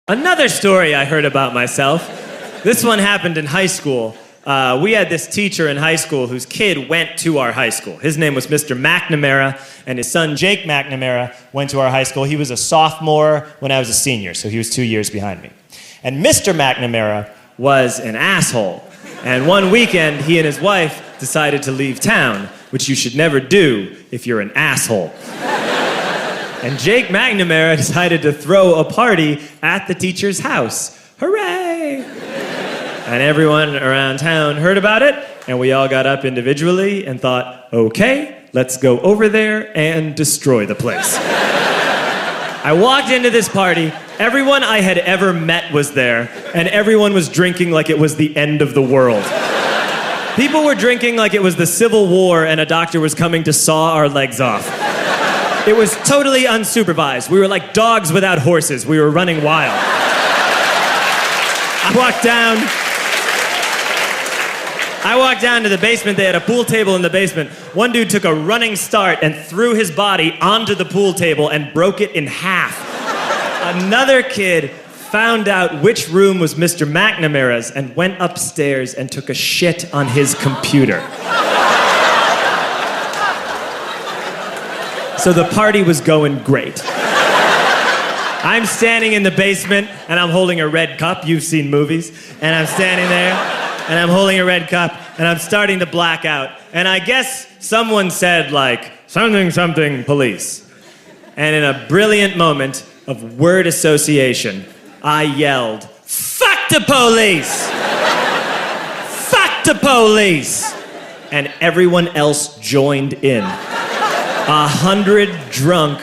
Another story I heard about myself. This one happened in high school. We had this teacher in high school whose kid went to our high school. His name was Mr. McNamara, and his son Jake McNamara went to our high school. He was a sophomore when I was a senior, so he was 2 years behind me. And Mr. McNamara was an asshole. And one weekend, he and his wife decided to leave town, which you should never do if you're an asshole. And Jake McNamara decided to throw a party at the teacher's house. Hooray! And everyone around town heard about it, and we all got up individually and thought, okay, let's go over there and destroy the place. I walked into this party, everyone I had ever met was there, and everyone was drinking like it was the end of the world. People were drinking like it was the Civil War and a doctor was coming to saw our legs off. It was totally unsupervised. We were like dogs without horses. We were running wild. I walked down to the basement. They had a pool table in the basement. One dude took a running start and threw his body onto the pool table and broke it in half. Another kid found out which room was Mr. McNamara's and went upstairs and took a shit on his computer. So the party was going great. I'm standing in the basement and I'm holding a red cup. You've seen movies. And I'm standing there and I'm holding a red cup and I'm starting to black out. And I guess someone said like, something, something, police. And in a brilliant moment of word association, I yelled, fuck the police! Fuck the police! And everyone else joined in. 100 drunk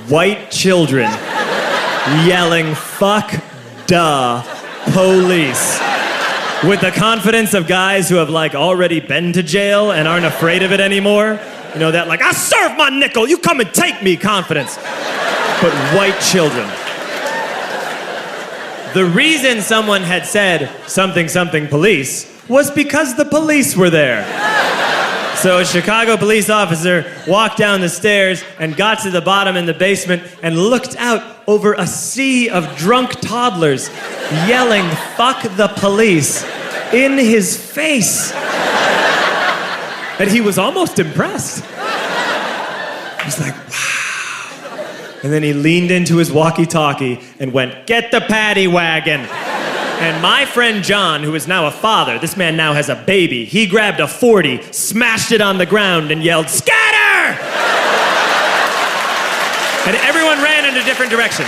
white children yelling, fuck the police. With the confidence of guys who have like already been to jail and aren't afraid of it anymore. You know, that like, I serve my nickel, you come and take me confidence. But white children. The reason someone had said something, something police was because the police were there. So a Chicago police officer walked down the stairs and got to the bottom in the basement and looked out over a sea of drunk toddlers yelling, fuck the police, in his face. And he was almost impressed. He was like, wow. And then he leaned into his walkie-talkie and went, get the paddy wagon. And my friend John, who is now a father, this man now has a baby, he grabbed a 40, smashed it on the ground, and yelled, scatter! And everyone ran in a different direction.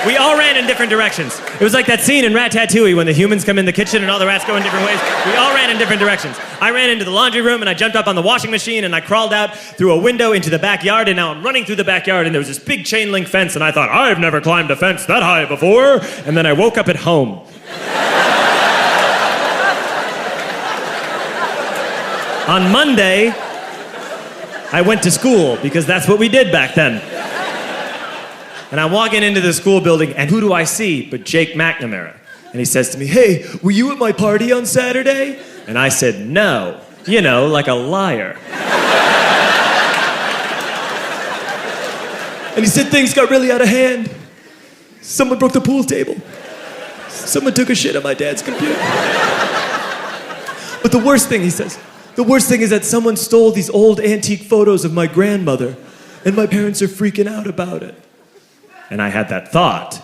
We all ran in different directions. It was like that scene in Ratatouille when the humans come in the kitchen and all the rats go in different ways. We all ran in different directions. I ran into the laundry room and I jumped up on the washing machine and I crawled out through a window into the backyard, and now I'm running through the backyard and there was this big chain link fence and I thought, I've never climbed a fence that high before. And then I woke up at home. On Monday, I went to school because that's what we did back then. And I'm walking into the school building, and who do I see but Jake McNamara? And he says to me, hey, were you at my party on Saturday? And I said, no. You know, like a liar. And he said, things got really out of hand. Someone broke the pool table. Someone took a shit on my dad's computer. But the worst thing, he says, the worst thing is that someone stole these old antique photos of my grandmother, and my parents are freaking out about it. And I had that thought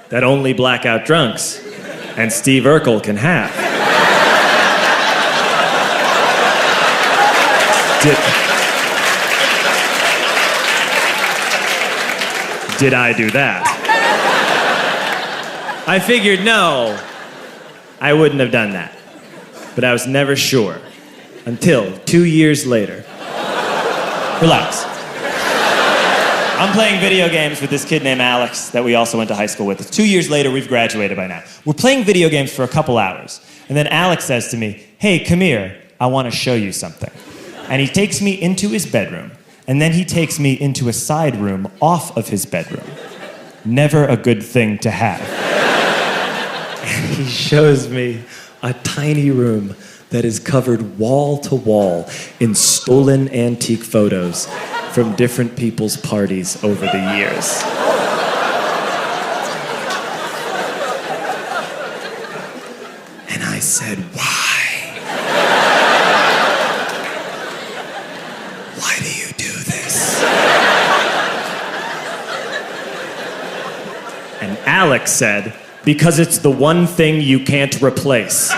that only blackout drunks and Steve Urkel can have. Did I do that? I figured, no, I wouldn't have done that. But I was never sure until 2 years later. Relax. I'm playing video games with this kid named Alex that we also went to high school with. It's 2 years later, we've graduated by now. We're playing video games for a couple hours. And then Alex says to me, hey, come here, I want to show you something. And he takes me into his bedroom. And then he takes me into a side room off of his bedroom. Never a good thing to have. And he shows me a tiny room that is covered wall to wall in stolen antique photos from different people's parties over the years. said, why? Why do you do this? And Alex said, because it's the one thing you can't replace.